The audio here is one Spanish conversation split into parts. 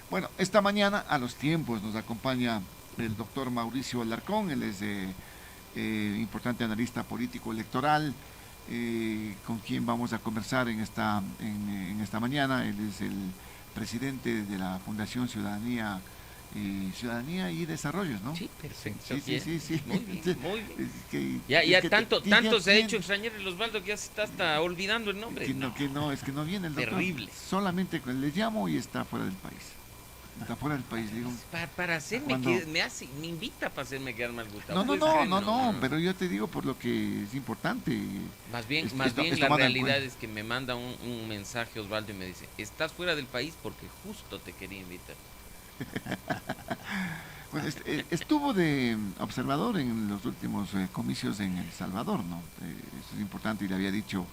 Bueno, esta mañana a los tiempos nos acompaña el doctor Mauricio Alarcón, él es importante analista político electoral, con quien vamos a conversar en esta mañana. Él es el presidente de la Fundación Ciudadanía y Desarrollos, ¿no? Sí, perfecto, Sí, sí, bien. sí, sí. Muy bien, muy bien. Es que, es Ya que tanto se ha hecho extrañar el Osvaldo que ya se está hasta olvidando el nombre. es que no viene el doctor. Terrible. Solamente le llamo y está fuera del país. Está fuera del país, digo. Para hacerme Cuando, que me invita para hacerme quedar mal gustado. no, no, ¿Puedes no, creer? no, no, pero yo te digo por lo que es importante. Más bien Es la tomado en realidad cuenta. es que me manda un mensaje Osvaldo y me dice, estás fuera del país porque justo te quería invitar. Bueno, estuvo de observador en los últimos comicios en El Salvador, ¿no? Eso es importante y le había dicho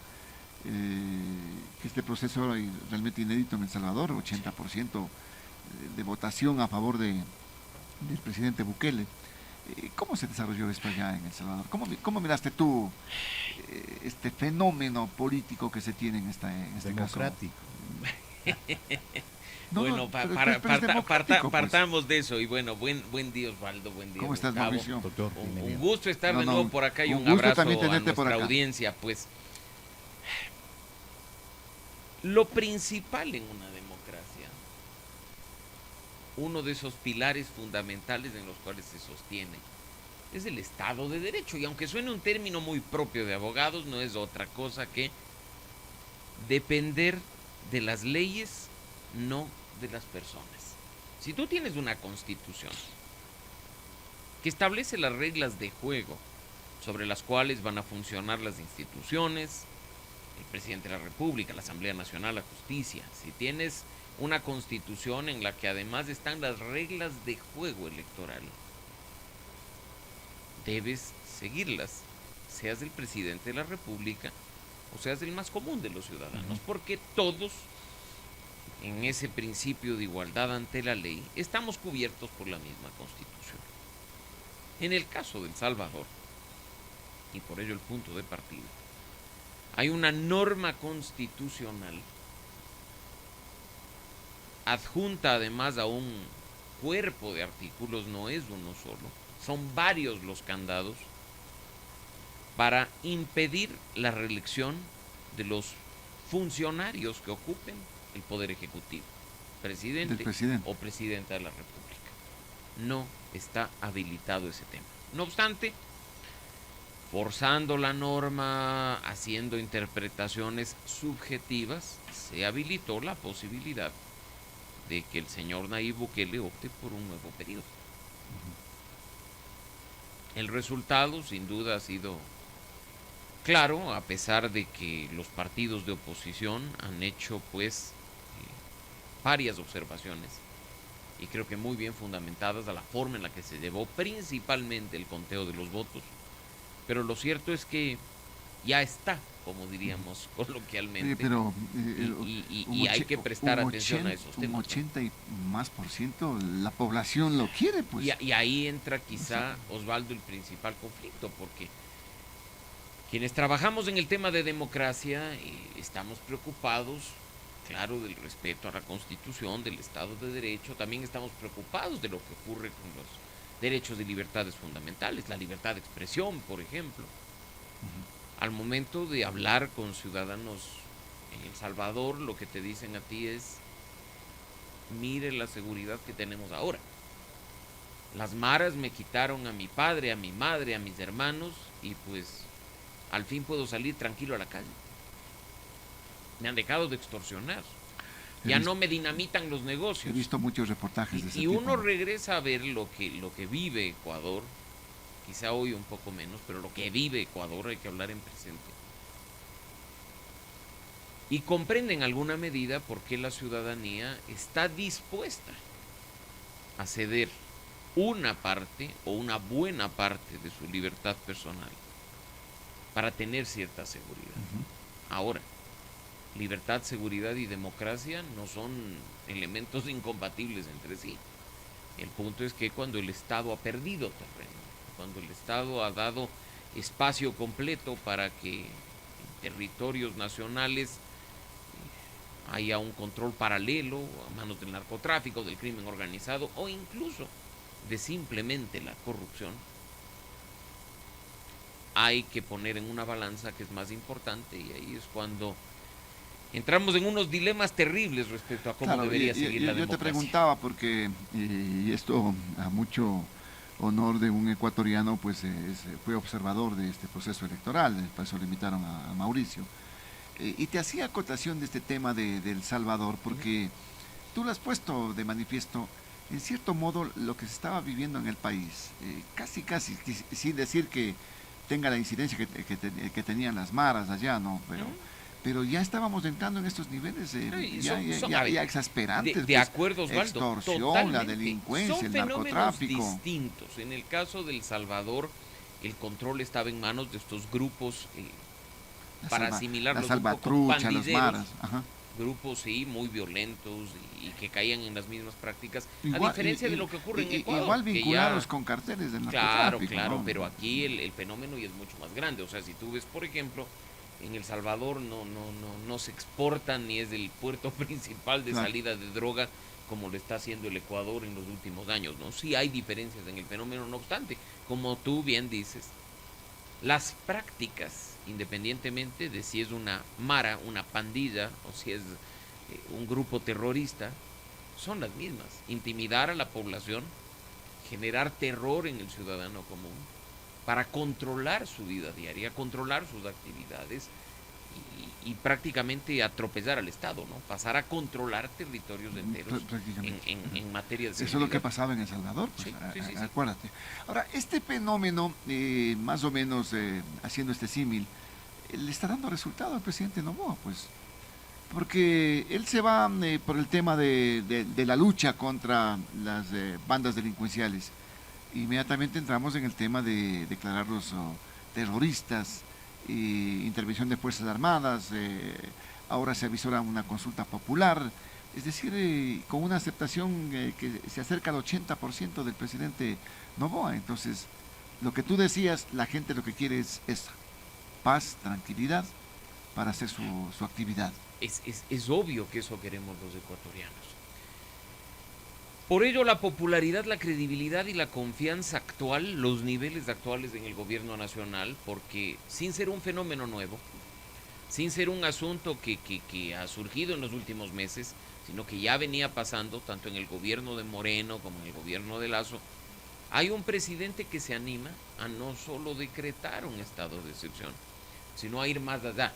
que este proceso era realmente inédito en El Salvador, Sí. 80% de votación a favor del presidente Bukele. ¿Cómo se desarrolló esto allá en El Salvador? ¿Cómo miraste tú este fenómeno político que se tiene en este caso? Democrático. No, no, Bueno, pero es democrático, pues. partamos de eso y bueno, buen día Osvaldo, buen día ¿Cómo estás, Gustavo. Mauricio? Doctor, Un bienvenido. gusto estar No, de nuevo no, por acá y un un gusto abrazo también a tenerte por nuestra acá. audiencia. Pues lo principal en una democracia, uno de esos pilares fundamentales en los cuales se sostiene, es el Estado de Derecho. Y aunque suene un término muy propio de abogados, no es otra cosa que depender de las leyes, no de las personas. Si tú tienes una constitución que establece las reglas de juego sobre las cuales van a funcionar las instituciones, el presidente de la República, la Asamblea Nacional, la justicia, si tienes una constitución en la que además están las reglas de juego electoral, debes seguirlas, seas el presidente de la República o seas el más común de los ciudadanos, porque todos, en ese principio de igualdad ante la ley, estamos cubiertos por la misma Constitución. En el caso de El Salvador, y por ello el punto de partida, hay una norma constitucional adjunta además a un cuerpo de artículos, no es uno solo, son varios los candados para impedir la reelección de los funcionarios que ocupen el poder ejecutivo, Del presidente presidente. o presidenta de la República. No está habilitado ese tema. No obstante, forzando la norma, haciendo interpretaciones subjetivas, se habilitó la posibilidad de que el señor Nayib Bukele opte por un nuevo periodo. El resultado, sin duda, ha sido claro, a pesar de que los partidos de oposición han hecho, pues, varias observaciones, y creo que muy bien fundamentadas a la forma en la que se llevó principalmente el conteo de los votos, pero lo cierto es que ya está, como diríamos coloquialmente, Pero y hay que prestar atención a esos un temas. 80 y más por ciento, la población lo quiere, pues. Y ahí entra quizá, Osvaldo, el principal conflicto, porque quienes trabajamos en el tema de democracia estamos preocupados, claro, del respeto a la Constitución, del Estado de Derecho, también estamos preocupados de lo que ocurre con los derechos y libertades fundamentales, la libertad de expresión, por ejemplo. Al momento de hablar con ciudadanos en El Salvador, lo que te dicen a ti es, mire la seguridad que tenemos ahora. Las maras me quitaron a mi padre, a mi madre, a mis hermanos y pues al fin puedo salir tranquilo a la calle. Me han dejado de extorsionar. Ya no me dinamitan los He negocios. visto muchos reportajes de ese Y tipo, uno ¿no? regresa a ver lo que vive Ecuador, quizá hoy un poco menos, pero lo que vive Ecuador, hay que hablar en presente. Y comprende en alguna medida por qué la ciudadanía está dispuesta a ceder una parte o una buena parte de su libertad personal para tener cierta seguridad. Ahora, libertad, seguridad y democracia no son elementos incompatibles entre sí. El punto es que cuando el Estado ha perdido terreno, cuando el Estado ha dado espacio completo para que en territorios nacionales haya un control paralelo a manos del narcotráfico, del crimen organizado o incluso de simplemente la corrupción, hay que poner en una balanza que es más importante, y ahí es cuando entramos en unos dilemas terribles respecto a cómo debería seguir la democracia. Yo te preguntaba porque, y esto a mucho honor de un ecuatoriano, pues fue observador de este proceso electoral, por eso le invitaron a Mauricio. Y te hacía acotación de este tema de El Salvador, porque tú lo has puesto de manifiesto, en cierto modo, lo que se estaba viviendo en el país, casi, sin decir que tenga la incidencia que tenían las maras allá, ¿no? Pero ya estábamos entrando en estos niveles ya exasperantes. De acuerdo, Osvaldo. Extorsión, la delincuencia, el narcotráfico. Son fenómenos distintos. En el caso de El Salvador, el control estaba en manos de estos grupos, para asimilarlos un poco, los maras. Ajá. Grupos, sí, muy violentos y que caían en las mismas prácticas, a diferencia de lo que ocurre en Ecuador. Igual vinculados con carteles del narcotráfico. Claro, ¿no? pero aquí el fenómeno ya es mucho más grande. O sea, si tú ves, por ejemplo, en El Salvador no se exporta ni es el puerto principal de salida de droga como lo está haciendo el Ecuador en los últimos años, ¿no? Sí hay diferencias en el fenómeno, no obstante, como tú bien dices, las prácticas, independientemente de si es una mara, una pandilla o si es un grupo terrorista, son las mismas. Intimidar a la población, generar terror en el ciudadano común para controlar su vida diaria, controlar sus actividades y prácticamente atropellar al Estado, ¿no? Pasar a controlar territorios enteros en materia de seguridad. Eso es lo que pasaba en El Salvador, pues, sí. Acuérdate. Ahora, este fenómeno, más o menos haciendo este símil, le está dando resultado al presidente Noboa, pues, porque él se va por el tema de la lucha contra las bandas delincuenciales. Inmediatamente entramos en el tema de declararlos terroristas, intervención de Fuerzas Armadas, ahora se avisora una consulta popular, es decir, con una aceptación que se acerca al 80% del presidente Noboa. Entonces, lo que tú decías, la gente lo que quiere es paz, tranquilidad para hacer su actividad. Es obvio que eso queremos los ecuatorianos. Por ello, la popularidad, la credibilidad y la confianza actual, los niveles actuales en el gobierno nacional, porque sin ser un fenómeno nuevo, sin ser un asunto que ha surgido en los últimos meses, sino que ya venía pasando tanto en el gobierno de Moreno como en el gobierno de Lasso, hay un presidente que se anima a no solo decretar un estado de excepción, sino a ir más allá,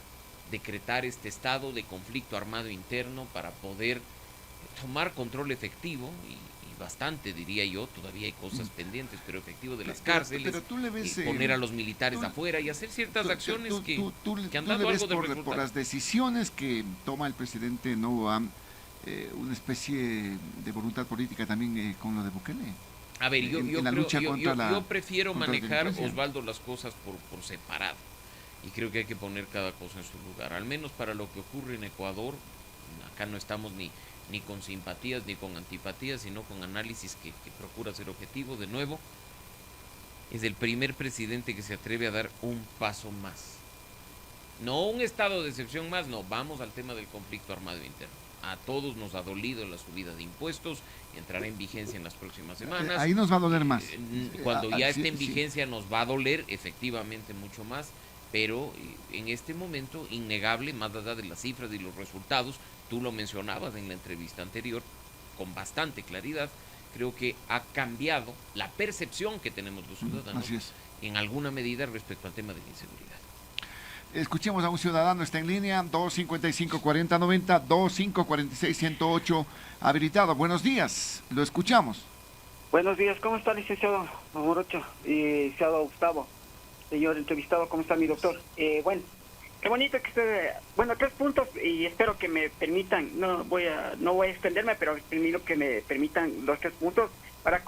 decretar este estado de conflicto armado interno para poder tomar control efectivo y bastante, diría yo, todavía hay cosas pendientes, pero efectivo de las cárceles, pero tú le ves, poner a los militares afuera y hacer ciertas acciones que han dado algo de resultado. Por las decisiones que toma el presidente Noboa, una especie de voluntad política también con lo de Bukele. A ver, yo prefiero manejar, Osvaldo, las cosas por separado, y creo que hay que poner cada cosa en su lugar, al menos para lo que ocurre en Ecuador. Acá no estamos ni con simpatías ni con antipatías, sino con análisis que procura ser objetivo. De nuevo, es el primer presidente que se atreve a dar un paso más. No un estado de excepción más, no, vamos al tema del conflicto armado interno. A todos nos ha dolido la subida de impuestos, entrará en vigencia en las próximas semanas. Ahí nos va a doler más. Cuando ya esté en vigencia nos va a doler efectivamente mucho más, pero en este momento, innegable, más allá de las cifras y los resultados, tú lo mencionabas en la entrevista anterior, con bastante claridad, creo que ha cambiado la percepción que tenemos los ciudadanos en alguna medida respecto al tema de la inseguridad. Escuchemos a un ciudadano, está en línea, 255-4090, 2546-108, habilitado. Buenos días, lo escuchamos. Buenos días, ¿cómo está, licenciado Morocho y licenciado Gustavo? Señor entrevistado, ¿cómo está mi doctor? Bueno, qué bonito que usted... Bueno, 3 puntos y espero que me permitan, no voy a extenderme, pero primero que me permitan los 3 puntos para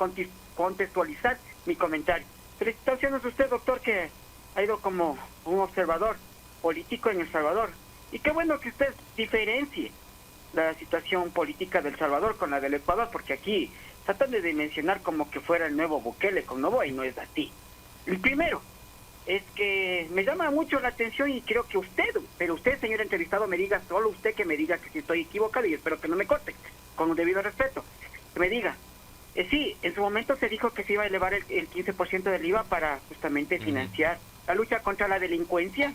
contextualizar mi comentario. Felicitaciones a usted, doctor, que ha ido como un observador político en El Salvador. Y qué bueno que usted diferencie la situación política del Salvador con la del Ecuador, porque aquí tratan de dimensionar como que fuera el nuevo Bukele con Noboa y no es así. El primero, es que me llama mucho la atención y creo que usted, señor entrevistado, me diga, solo usted que me diga que si estoy equivocado, y espero que no me corte, con un debido respeto, que me diga, sí, en su momento se dijo que se iba a elevar el 15% del IVA para justamente financiar la lucha contra la delincuencia,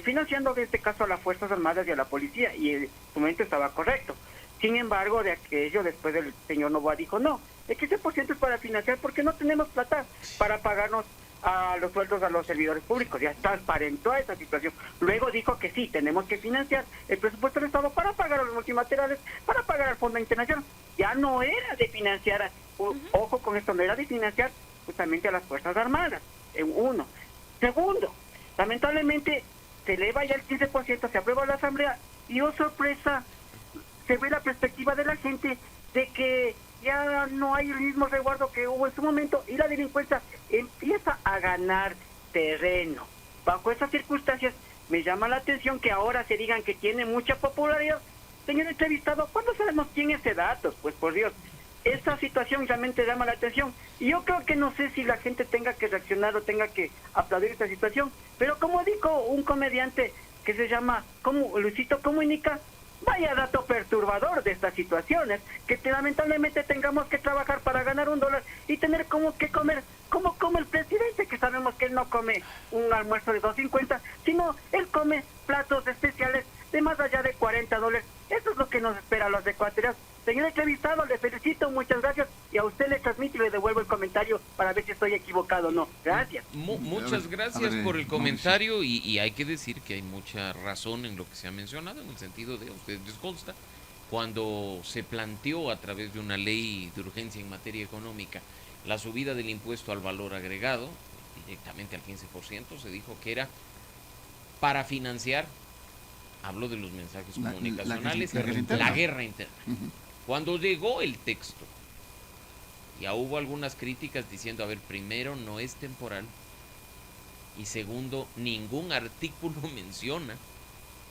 financiando en este caso a las Fuerzas Armadas y a la policía, y en su momento estaba correcto. Sin embargo, de aquello, después el señor Novoa dijo, no, el 15% es para financiar porque no tenemos plata para pagarnos a los sueldos a los servidores públicos. Ya transparentó esa situación. Luego dijo que sí, tenemos que financiar el presupuesto del Estado para pagar a los multilaterales, para pagar al Fondo Internacional. Ya no era de financiar, ojo con esto, no era de financiar justamente a las Fuerzas Armadas, uno. Segundo, lamentablemente se eleva ya el 15%, se aprueba la Asamblea y, oh sorpresa, se ve la perspectiva de la gente de que ya no hay el mismo resguardo que hubo en su momento y la delincuencia empieza a ganar terreno. Bajo esas circunstancias, me llama la atención que ahora se digan que tiene mucha popularidad. Señor entrevistado, ¿cuándo sabemos quién es ese dato? Pues por Dios, esa situación realmente llama la atención. Y yo creo que no sé si la gente tenga que reaccionar o tenga que aplaudir esta situación, pero como dijo un comediante que se llama Luisito Comunica, vaya dato perturbador de estas situaciones, que lamentablemente tengamos que trabajar para ganar $1 y tener como que comer, como come el presidente, que sabemos que él no come un almuerzo de $2.50, sino él come platos especiales de más allá de $40. Eso es lo que nos espera a los ecuatorianos. Señor entrevistado, le felicito, muchas gracias, y a usted le transmito y le devuelvo el comentario para ver si estoy equivocado o no. Gracias. Muchas gracias por el comentario y hay que decir que hay mucha razón en lo que se ha mencionado, en el sentido de, a ustedes les consta, cuando se planteó a través de una ley de urgencia en materia económica la subida del impuesto al valor agregado, directamente al 15%, se dijo que era para financiar, hablo de los mensajes comunicacionales, la guerra interna. Cuando llegó el texto, ya hubo algunas críticas diciendo, a ver, primero, no es temporal, y segundo, ningún artículo menciona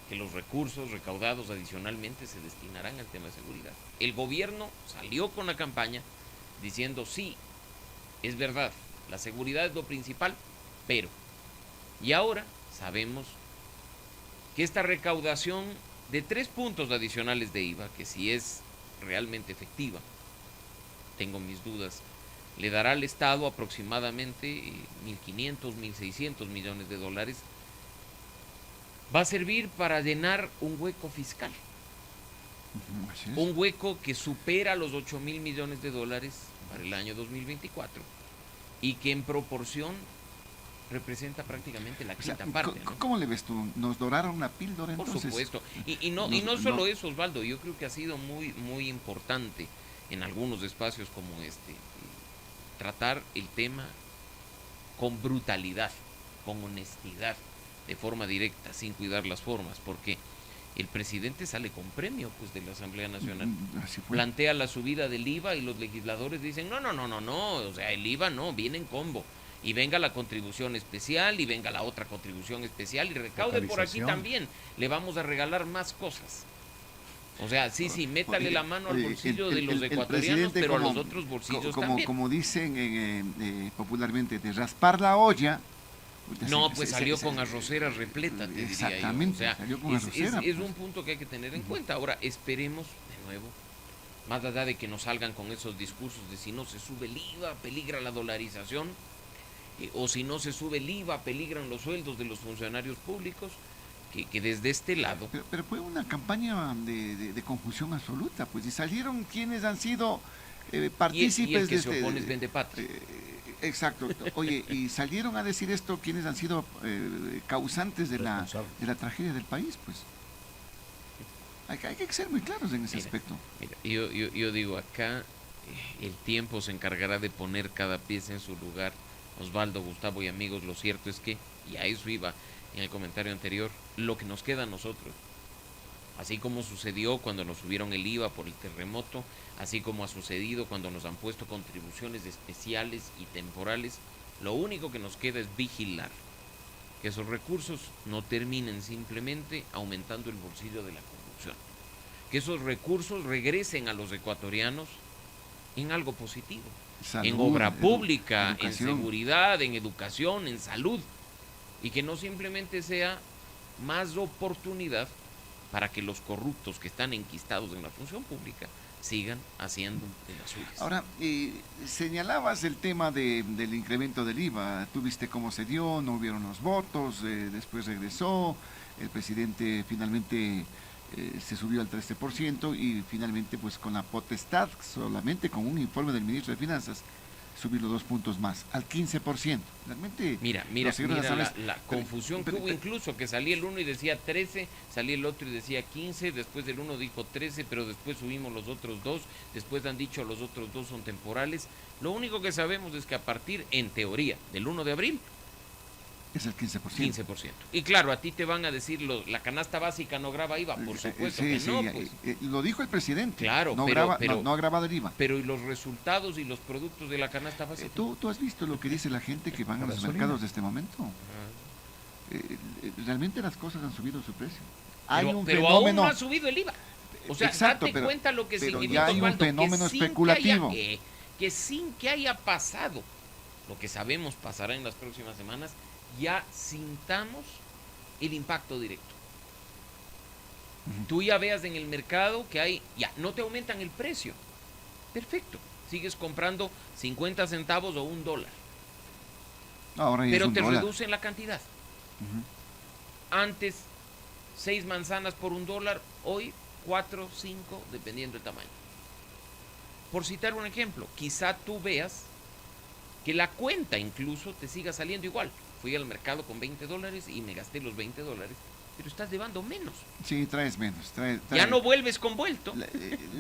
que los recursos recaudados adicionalmente se destinarán al tema de seguridad. El gobierno salió con la campaña diciendo, sí, es verdad, la seguridad es lo principal, pero, y ahora sabemos que esta recaudación de 3 puntos adicionales de IVA, que si es realmente efectiva, tengo mis dudas, le dará al Estado aproximadamente 1.500, 1.600 millones de dólares, va a servir para llenar un hueco fiscal. Un hueco que supera los 8.000 millones de dólares para el año 2024 y que en proporción representa prácticamente la quinta parte, ¿no? ¿Cómo le ves tú? ¿Nos doraron la píldora entonces? Por supuesto. Y no solo eso, Osvaldo, yo creo que ha sido muy, muy importante en algunos espacios como este, tratar el tema con brutalidad, con honestidad, de forma directa, sin cuidar las formas, porque el presidente sale con premio pues de la Asamblea Nacional. Plantea la subida del IVA y los legisladores dicen, no, o sea, el IVA no, viene en combo. Y venga la contribución especial, y venga la otra contribución especial, y recaude por aquí también. Le vamos a regalar más cosas. O sea, sí, métale la mano al bolsillo de los ecuatorianos, pero a los otros bolsillos también. Como dicen popularmente, de raspar la olla. No, pues salió con arrocera repleta, te diría yo. O sea, salió con arrocera, es un punto que hay que tener en cuenta. Ahora, esperemos, de nuevo, más allá de que nos salgan con esos discursos de si no se sube el IVA, peligra la dolarización, o si no se sube el IVA, peligran los sueldos de los funcionarios públicos, que desde este lado... Pero fue una campaña de confusión absoluta, pues, y salieron quienes han sido partícipes y el que de se opone es Vendepatria. Exacto. Oye, y salieron a decir esto quienes han sido causantes de la tragedia del país, pues. Hay que ser muy claros en ese aspecto. Mira, yo digo, acá el tiempo se encargará de poner cada pieza en su lugar. Osvaldo, Gustavo y amigos, lo cierto es que, y a eso iba en el comentario anterior, lo que nos queda a nosotros, así como sucedió cuando nos subieron el IVA por el terremoto, así como ha sucedido cuando nos han puesto contribuciones especiales y temporales, lo único que nos queda es vigilar que esos recursos no terminen simplemente aumentando el bolsillo de la corrupción, que esos recursos regresen a los ecuatorianos en algo positivo, Salud, en obra pública, en educación. seguridad, en educación, en salud, y que no simplemente sea más oportunidad para que los corruptos que están enquistados en la función pública sigan haciendo de las suyas. Ahora, señalabas el tema del incremento del IVA. Tú viste cómo se dio, no hubieron los votos, después regresó, el presidente finalmente se subió al 13% y finalmente pues con la potestad, solamente con un informe del ministro de Finanzas, subir los 2 puntos más, al 15%. Realmente, Mira los señores nacionales- la confusión que hubo, incluso que salía el uno y decía 13, salía el otro y decía 15, después el uno dijo 13, pero después subimos los otros dos, después han dicho los otros dos son temporales. Lo único que sabemos es que a partir, en teoría, del 1 de abril, es el 15%. 15%. Y claro, a ti te van a decir, la canasta básica no graba IVA, por supuesto Sí, que sí, no, pues. lo dijo el presidente. Claro, no, no ha grabado el IVA. Pero ¿y los resultados y los productos de la canasta básica? ¿Tú has visto lo que dice la gente que van a los mercados de este momento? Realmente las cosas han subido su precio. Hay un pero fenómeno. aún no ha subido el IVA. O sea, Exacto, date pero- cuenta lo que pero significa, ya hay un Osvaldo, fenómeno que sin especulativo. que sin que haya pasado lo que sabemos pasará en las próximas semanas, ya sintamos el impacto directo. Tú ya veas en el mercado que hay, ya no te aumentan el precio. Perfecto. Sigues comprando 50 centavos o $1. Ahora ya es Pero un te dólar. reducen la cantidad. Ujú. Antes 6 manzanas por $1, hoy 4, 5, dependiendo del tamaño. Por citar un ejemplo, quizá tú veas que la cuenta incluso te siga saliendo igual. Fui al mercado con $20 y me gasté los $20, pero estás llevando menos. Sí, traes menos. Ya no vuelves con vuelto, La-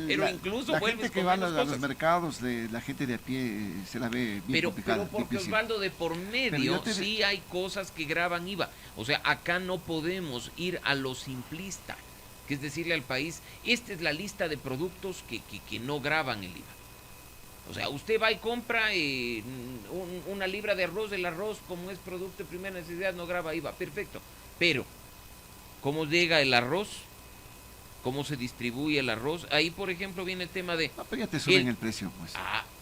pero incluso la vuelves gente que con va a menos los cosas. mercados, la gente de a pie se la ve bien complicada, Pero porque difícil. Osvaldo, de por Pero medio yo te- sí hay cosas que graban IVA. O sea, acá no podemos ir a lo simplista, que es decirle al país, esta es la lista de productos que no graban el IVA. O sea, usted va y compra una libra de arroz, el arroz como es producto de primera necesidad no graba IVA, perfecto. Pero, ¿cómo llega el arroz? ¿Cómo se distribuye el arroz? Ahí, por ejemplo, viene el tema de... No, pero ya te suben el precio, pues.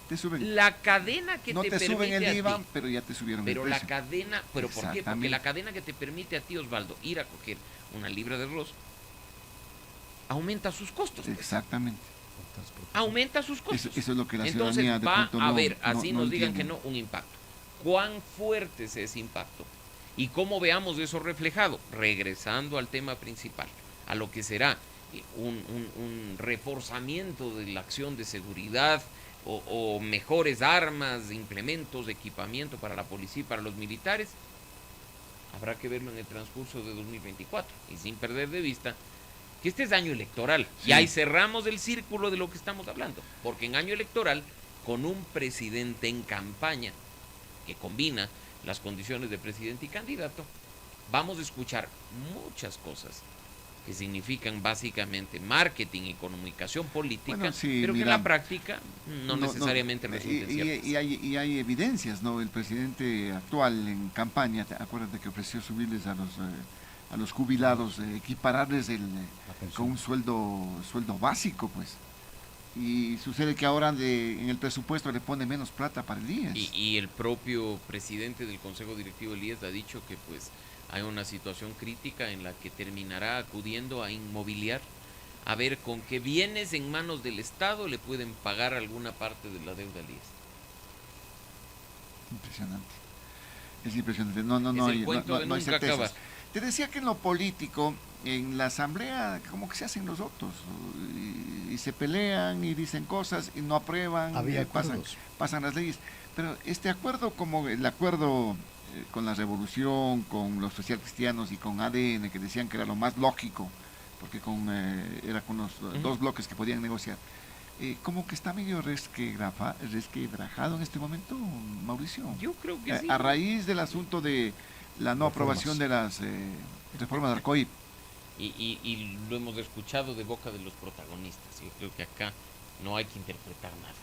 Te suben. La cadena que No te te permite suben el a IVA, ti, pero ya te subieron pero el la precio. cadena, ¿pero por qué? Porque Exactamente. la cadena que te permite a ti, Osvaldo, ir a coger una libra de arroz, aumenta sus costos. Pues. Exactamente. Aumenta sus costos. Eso es lo que la Entonces ciudadanía de va pronto a no- ver, no- así no nos digan entiende. que no, un impacto. ¿Cuán fuerte es ese impacto? Y cómo veamos eso reflejado, regresando al tema principal, a lo que será un reforzamiento de la acción de seguridad o mejores armas, implementos, equipamiento para la policía y para los militares, habrá que verlo en el transcurso de 2024 y sin perder de vista que este es año electoral. Sí. Y ahí cerramos el círculo de lo que estamos hablando, porque en año electoral, con un presidente en campaña que combina las condiciones de presidente y candidato, vamos a escuchar muchas cosas que significan básicamente marketing y comunicación política, Bueno, sí, pero que en mira, la práctica no necesariamente resulten ciertas. y hay evidencias, ¿no? El presidente actual en campaña, acuérdate que ofreció subirles a los jubilados, equipararles con un sueldo básico, pues. Y sucede que ahora en el presupuesto le pone menos plata para el IES. Y el propio presidente del Consejo Directivo del IES ha dicho que pues hay una situación crítica en la que terminará acudiendo a inmobiliar a ver con qué bienes en manos del Estado le pueden pagar alguna parte de la deuda al IES. Impresionante. Es impresionante. No Es el hay, cuento de no hay nunca certezas. acabar. Te decía que en lo político, en la asamblea, como que se hacen los votos y se pelean y dicen cosas y no aprueban, Había pasan las leyes. Pero este acuerdo, como el acuerdo con la revolución, con los socialcristianos y con ADN, que decían que era lo más lógico, porque era con los dos bloques que podían negociar, como que está medio resquebrajado en este momento, Mauricio. Yo creo que sí. A raíz del asunto de la no aprobación de las reformas del COIP. Y lo hemos escuchado de boca de los protagonistas. Yo creo que acá no hay que interpretar nada.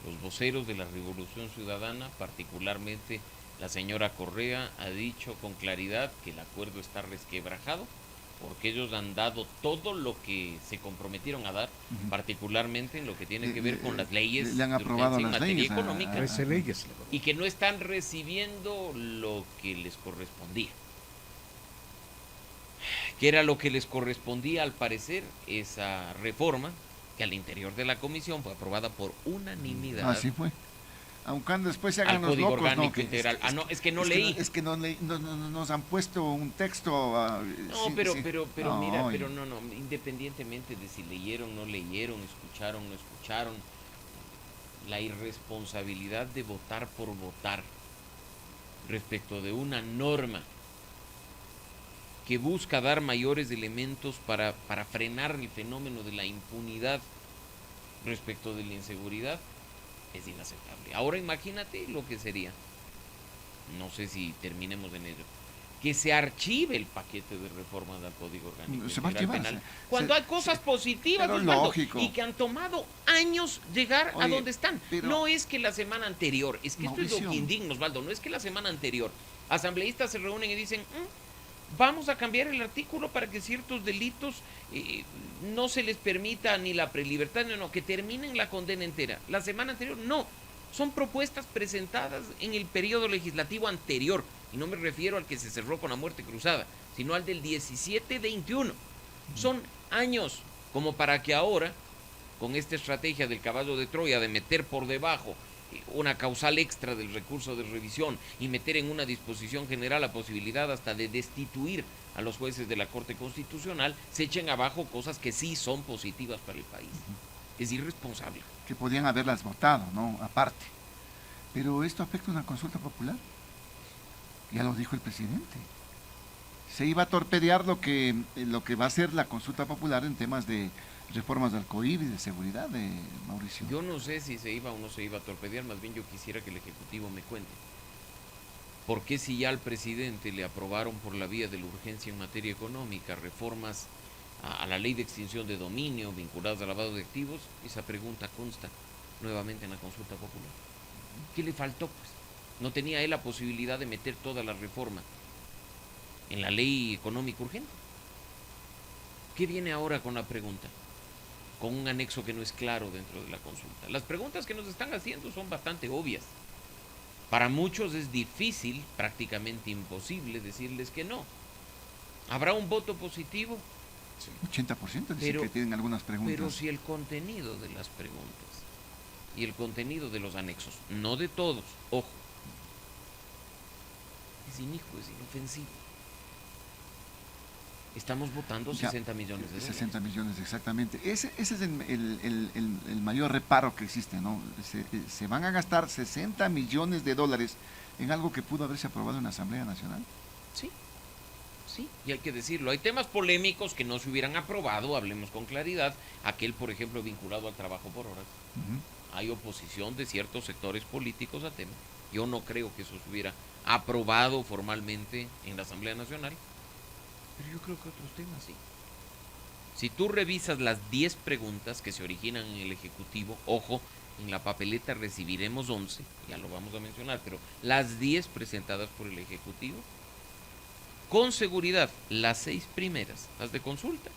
Los voceros de la Revolución Ciudadana, particularmente la señora Correa, ha dicho con claridad que el acuerdo está resquebrajado porque ellos han dado todo lo que se comprometieron a dar, particularmente en lo que tiene que ver con las leyes le han aprobado en las materia leyes económica, 13 leyes. y que no están recibiendo lo que les correspondía. Que era lo que les correspondía, al parecer, esa reforma que al interior de la comisión fue aprobada por unanimidad. Así fue. Aun cuando después se hagan al los Código locos, Orgánico ¿no? Que, Integral. Es que no es leí. Que, es que no nos han puesto un texto. No, sí, pero sí. mira, No, pero no, independientemente de si leyeron, no leyeron, escucharon, no escucharon, la irresponsabilidad de votar por votar respecto de una norma que busca dar mayores elementos para frenar el fenómeno de la impunidad respecto de la inseguridad es inaceptable. Ahora imagínate lo que sería, no sé si terminemos en ello, que se archive el paquete de reformas al Código Orgánico Se va a Integral archivar, Penal, cuando hay cosas positivas, pero Osvaldo, lógico. y que han tomado años llegar a Oye, donde están. pero- No es que la semana anterior, es que esto es lo Mauricio. que indigna, Osvaldo, no es que la semana anterior asambleístas se reúnen y dicen, vamos a cambiar el artículo para que ciertos delitos no se les permita ni la prelibertad, no, que terminen la condena entera. La semana anterior, no. Son propuestas presentadas en el periodo legislativo anterior, y no me refiero al que se cerró con la muerte cruzada, sino al del 17-21. Son años como para que ahora, con esta estrategia del caballo de Troya de meter por debajo una causal extra del recurso de revisión y meter en una disposición general la posibilidad hasta de destituir a los jueces de la Corte Constitucional, se echen abajo cosas que sí son positivas para el país. Es irresponsable. Que podían haberlas votado, ¿no? Aparte. Pero esto afecta a una consulta popular. Ya lo dijo el presidente. Se iba a torpedear lo que va a ser la consulta popular en temas de reformas del COIB y de seguridad, de Mauricio. Yo no sé si se iba o no se iba a torpedear, más bien yo quisiera que el Ejecutivo me cuente. ¿Por qué si ya al presidente le aprobaron por la vía de la urgencia en materia económica reformas a la ley de extinción de dominio vinculadas al lavado de activos? Esa pregunta consta nuevamente en la consulta popular. ¿Qué le faltó, pues? ¿No tenía él la posibilidad de meter toda la reforma en la ley económica urgente? ¿Qué viene ahora con la pregunta? Con un anexo que no es claro dentro de la consulta. Las preguntas que nos están haciendo son bastante obvias. Para muchos es difícil, prácticamente imposible, decirles que no. ¿Habrá un voto positivo? 80% dicen que tienen algunas preguntas. Pero si el contenido de las preguntas y el contenido de los anexos, no de todos, ojo, es inicuo, es inofensivo. Estamos votando 60 millones de dólares. 60 millones, exactamente. Ese es el mayor reparo que existe, ¿no? Se van a gastar 60 millones de dólares en algo que pudo haberse aprobado en la Asamblea Nacional. Sí, sí, y hay que decirlo. Hay temas polémicos que no se hubieran aprobado, hablemos con claridad. Aquel, por ejemplo, vinculado al trabajo por horas. Hay oposición de ciertos sectores políticos a tema. Yo no creo que eso se hubiera aprobado formalmente en la Asamblea Nacional. Pero yo creo que otros temas sí. Si tú revisas las 10 preguntas que se originan en el Ejecutivo, ojo, en la papeleta recibiremos 11, ya lo vamos a mencionar, pero las 10 presentadas por el Ejecutivo, con seguridad, las 6 primeras, las de consulta,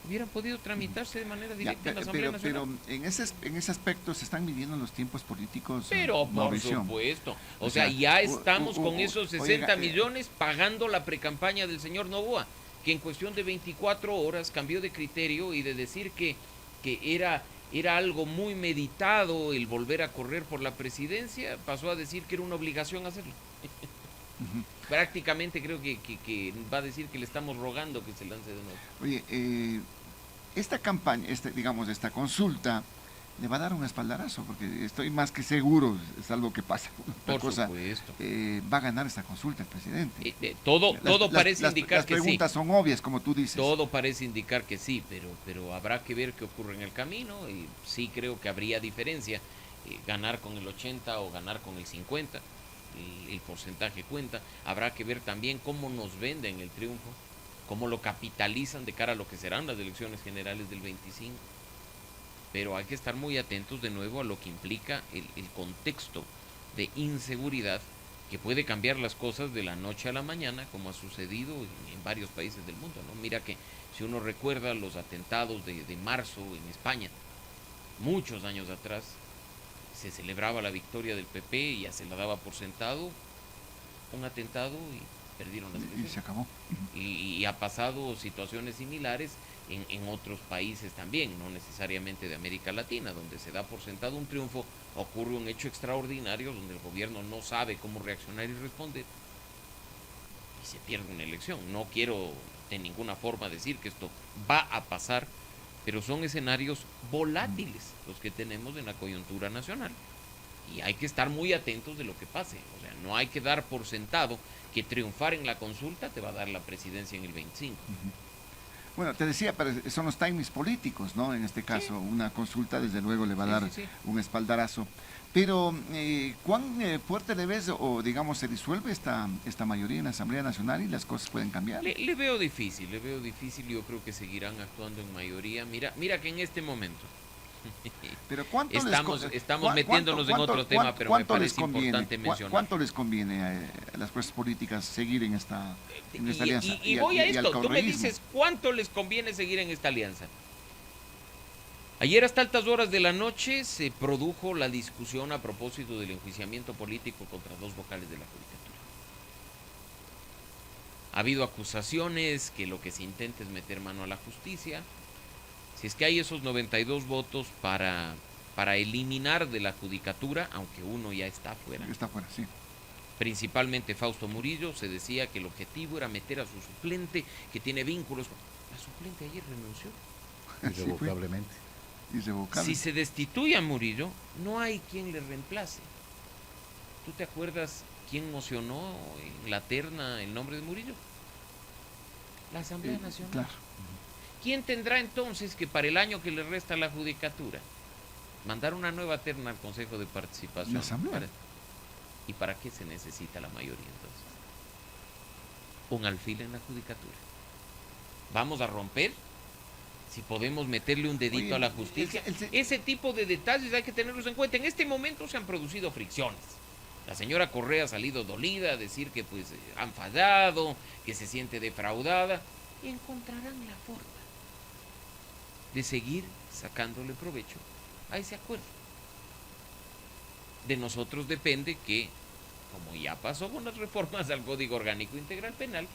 hubieran podido tramitarse de manera directa en la Asamblea Nacional. Pero en ese aspecto se están midiendo los tiempos políticos. Pero por Mauricio. supuesto. O sea, ya estamos con esos 60 oiga, millones pagando la precampaña del señor Novoa, que en cuestión de 24 horas cambió de criterio y de decir que era algo muy meditado el volver a correr por la presidencia, pasó a decir que era una obligación hacerlo. Prácticamente creo que va a decir que le estamos rogando que se lance de nuevo. Oye, esta campaña, esta consulta, le va a dar un espaldarazo, porque estoy más que seguro, salvo que pasa otra Por cosa, supuesto. va a ganar esta consulta el presidente. Todo parece indicar las que sí. preguntas son obvias, como tú dices. Todo parece indicar que sí, pero habrá que ver qué ocurre en el camino, y sí creo que habría diferencia, ganar con el 80 o ganar con el 50, el porcentaje cuenta. Habrá que ver también cómo nos venden el triunfo, cómo lo capitalizan de cara a lo que serán las elecciones generales del 25. Pero hay que estar muy atentos de nuevo a lo que implica el contexto de inseguridad que puede cambiar las cosas de la noche a la mañana, como ha sucedido en varios países del mundo, ¿no? Mira que si uno recuerda los atentados de marzo en España, muchos años atrás, se celebraba la victoria del PP y ya se la daba por sentado, un atentado y perdieron las Y elecciones. se acabó. Y ha pasado situaciones similares en otros países también, no necesariamente de América Latina, donde se da por sentado un triunfo, ocurre un hecho extraordinario donde el gobierno no sabe cómo reaccionar y responder y se pierde una elección. No quiero de ninguna forma decir que esto va a pasar, pero son escenarios volátiles los que tenemos en la coyuntura nacional. Y hay que estar muy atentos de lo que pase. O sea, no hay que dar por sentado que triunfar en la consulta te va a dar la presidencia en el 25. Bueno, te decía, pero son los timings políticos, ¿no? En este caso, una consulta desde luego le va a dar un espaldarazo. Pero, ¿cuán fuerte le ves o, digamos, se disuelve esta mayoría en la Asamblea Nacional y las cosas pueden cambiar? Le veo difícil, yo creo que seguirán actuando en mayoría. Mira que en este momento Pero ¿cuánto estamos metiéndonos en otro tema, pero me parece importante mencionar. ¿Cuánto les conviene a las fuerzas políticas seguir en esta alianza? Y voy a esto, tú me dices, ¿cuánto les conviene seguir en esta alianza? Ayer hasta altas horas de la noche se produjo la discusión a propósito del enjuiciamiento político contra 2 vocales de la Judicatura. Ha habido acusaciones que lo que se intenta es meter mano a la justicia. Si es que hay esos 92 votos para eliminar de la Judicatura, aunque uno ya está fuera. Está fuera, sí. Principalmente Fausto Murillo, se decía que el objetivo era meter a su suplente, que tiene vínculos. La suplente ayer renunció. Irrevocablemente. Si se destituye a Murillo, no hay quien le reemplace. ¿Tú te acuerdas quién mocionó en la terna el nombre de Murillo? La Asamblea Nacional. Claro. ¿Quién tendrá entonces que para el año que le resta a la Judicatura mandar una nueva terna al Consejo de Participación? La Asamblea. ¿Y para qué se necesita la mayoría entonces? Un alfil en la Judicatura. ¿Vamos a romper? Si podemos meterle un dedito a la justicia. Ese tipo de detalles hay que tenerlos en cuenta. En este momento se han producido fricciones. La señora Correa ha salido dolida a decir que pues han fallado, que se siente defraudada. Y encontrarán la forma de seguir sacándole provecho a ese acuerdo. De nosotros depende que, como ya pasó con las reformas al Código Orgánico Integral Penal,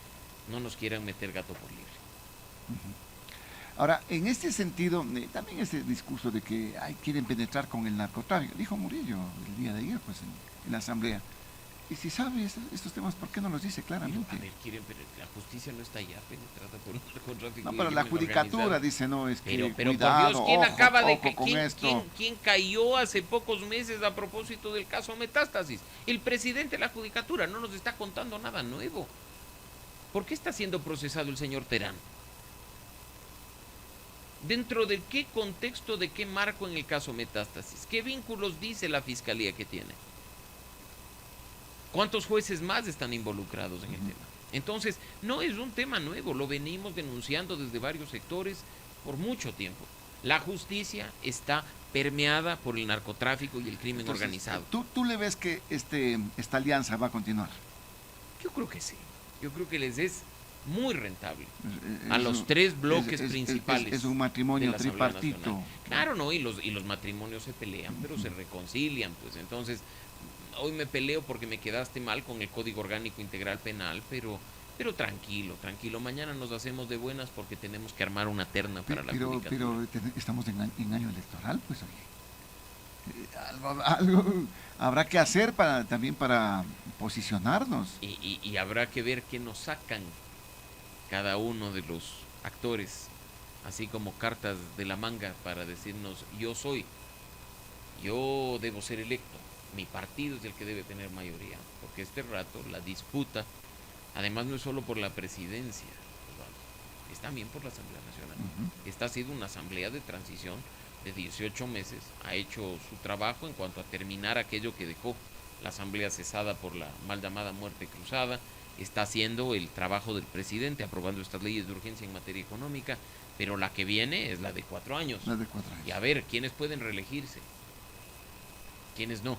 no nos quieran meter gato por liebre. Ahora, en este sentido, también ese discurso de que quieren penetrar con el narcotráfico, dijo Murillo el día de ayer, pues en la Asamblea. Y si sabe estos temas, ¿por qué no los dice claramente? Pero la justicia no está ya penetrada por un narcotráfico. No, pero la Judicatura dice, no, es que pero cuidado, por Dios, ¿quién acaba de ¿quién cayó hace pocos meses a propósito del caso Metástasis? El presidente de la Judicatura no nos está contando nada nuevo. ¿Por qué está siendo procesado el señor Terán? ¿Dentro de qué contexto, de qué marco en el caso Metástasis? ¿Qué vínculos dice la fiscalía que tiene? ¿Cuántos jueces más están involucrados en el tema? Entonces, no es un tema nuevo, lo venimos denunciando desde varios sectores por mucho tiempo. La justicia está permeada por el narcotráfico y el crimen organizado. ¿Tú le ves que esta alianza va a continuar? Yo creo que sí. Yo creo que les es muy rentable a los 3 bloques principales. Es un matrimonio tripartito. Claro, no, y los matrimonios se pelean, pero se reconcilian, pues entonces hoy me peleo porque me quedaste mal con el Código Orgánico Integral Penal, pero tranquilo, mañana nos hacemos de buenas porque tenemos que armar una terna para la Judicatura. Pero estamos en año electoral, pues oye. Algo habrá que hacer también para posicionarnos. Y habrá que ver qué nos sacan cada uno de los actores, así como cartas de la manga para decirnos, yo debo ser electo. Mi partido es el que debe tener mayoría, porque este rato la disputa, además no es solo por la presidencia, es también por la Asamblea Nacional. Esta ha sido una asamblea de transición de 18 meses, ha hecho su trabajo en cuanto a terminar aquello que dejó la asamblea cesada por la mal llamada muerte cruzada, está haciendo el trabajo del presidente, aprobando estas leyes de urgencia en materia económica, pero la que viene es la de 4 años. La de 4 años. Y a ver, ¿quiénes pueden reelegirse? ¿Quiénes no?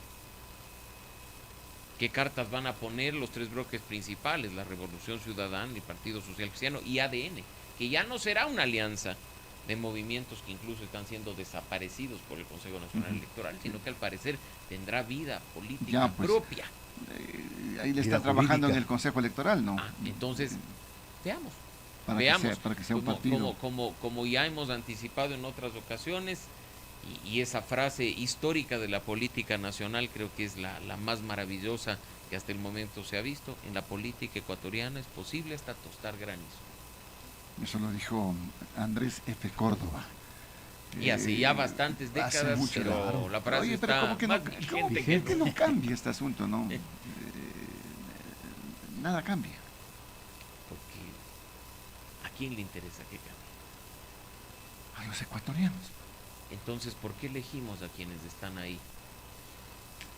qué cartas van a poner los tres bloques principales, la Revolución Ciudadana, el Partido Social Cristiano y ADN, que ya no será una alianza de movimientos que incluso están siendo desaparecidos por el Consejo Nacional Electoral, sino que al parecer tendrá vida política Ya, pues, propia. Ahí le Vida está trabajando política. en el Consejo Electoral, ¿no? Entonces, veamos. Para que sea un partido. Como ya hemos anticipado en otras ocasiones, y esa frase histórica de la política nacional creo que es la más maravillosa que hasta el momento se ha visto. En la política ecuatoriana es posible hasta tostar granizo. Eso lo dijo Andrés F. Córdoba. Y hace ya bastantes hace décadas, mucho, pero claro. la frase Oye, pero está ¿cómo que más no, vigente ¿cómo que que no cambia este asunto, no? Nada cambia. porque ¿a quién le interesa que cambie? A los ecuatorianos. Entonces, ¿por qué elegimos a quienes están ahí?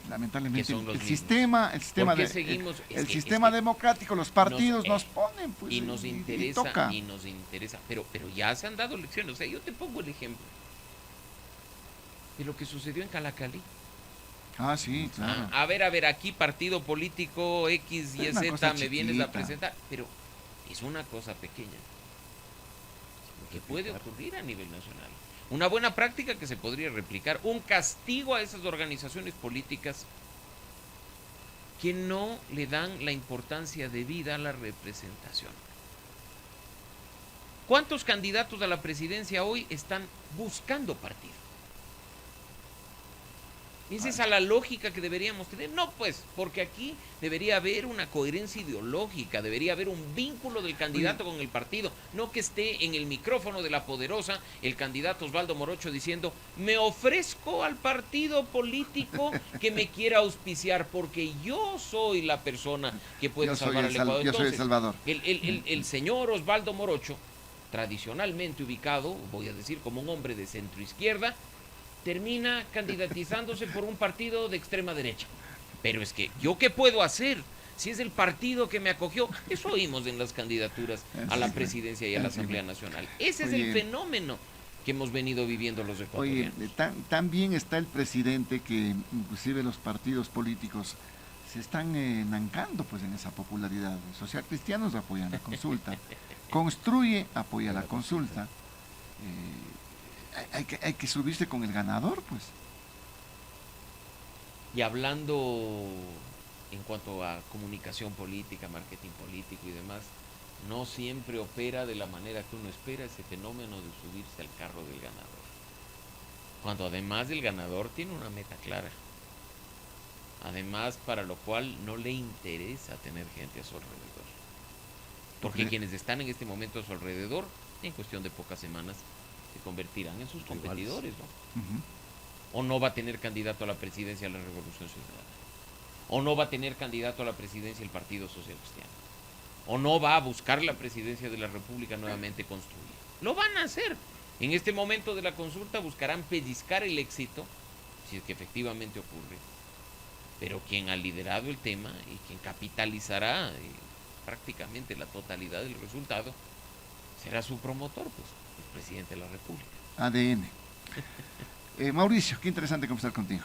Lamentablemente Que son los el mismos. sistema ¿Por qué de, seguimos? el sistema democrático, los partidos nos- nos ponen, pues, y nos y interesa, toca. y nos interesa, pero ya se han dado elecciones. O sea, yo te pongo el ejemplo de lo que sucedió en Calacalí. Ah, sí, claro. A ver, aquí partido político X, Y, Es una Z, cosa me vienes a chiquita. presentar, pero es una cosa pequeña que puede ocurrir a nivel nacional. Una buena práctica que se podría replicar, un castigo a esas organizaciones políticas que no le dan la importancia debida a la representación. ¿Cuántos candidatos a la presidencia hoy están buscando partido? Esa es la lógica que deberíamos tener. No, pues, porque aquí debería haber una coherencia ideológica, debería haber un vínculo del candidato con el partido, no que esté en el micrófono de La Poderosa el candidato Osvaldo Morocho diciendo, me ofrezco al partido político que me quiera auspiciar, porque yo soy la persona que puede Yo soy salvar al Ecuador. yo soy el Entonces, Salvador. el señor Osvaldo Morocho, tradicionalmente ubicado, voy a decir, como un hombre de centro izquierda, termina candidatizándose por un partido de extrema derecha. Pero es que, ¿yo qué puedo hacer? Si es el partido que me acogió, eso oímos en las candidaturas a la presidencia y a la Asamblea Nacional. Ese es el fenómeno que hemos venido viviendo los ecuatorianos. Oye, tan bien está el presidente que inclusive los partidos políticos se están enancando pues en esa popularidad. Social Cristianos apoyan la consulta, Construye apoya la consulta. Hay que subirse con el ganador, pues. Y hablando en cuanto a comunicación política, marketing político y demás, no siempre opera de la manera que uno espera ese fenómeno de subirse al carro del ganador. Cuando además el ganador tiene una meta clara. Además, para lo cual no le interesa tener gente a su alrededor. Porque quienes están en este momento a su alrededor, en cuestión de pocas semanas, se convertirán en sus competidores, ¿no? O no va a tener candidato a la presidencia de la Revolución Ciudadana. O no va a tener candidato a la presidencia del Partido Social Cristiano. O no va a buscar la presidencia de la República nuevamente construida. Lo van a hacer. En este momento de la consulta buscarán pellizcar el éxito, si es que efectivamente ocurre. Pero quien ha liderado el tema y quien capitalizará prácticamente la totalidad del resultado será su promotor, pues, el presidente de la República. ADN. Mauricio, qué interesante conversar contigo.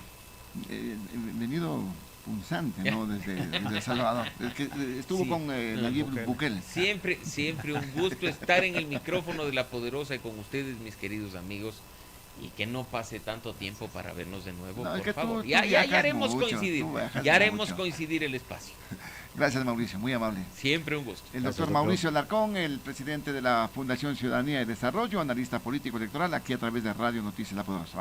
Venido punzante, ¿no? Desde El Salvador. Estuvo con Nayib Bukele. Siempre un gusto estar en el micrófono de La Poderosa y con ustedes, mis queridos amigos. Y que no pase tanto tiempo para vernos de nuevo, No, por favor. tú Ya haremos mucho, coincidir. Ya haremos coincidir el espacio. Gracias, Mauricio, muy amable. Siempre un gusto. El doctor Mauricio Alarcón, el presidente de la Fundación Ciudadanía y Desarrollo, analista político electoral, aquí a través de Radio Noticias La Poderosa.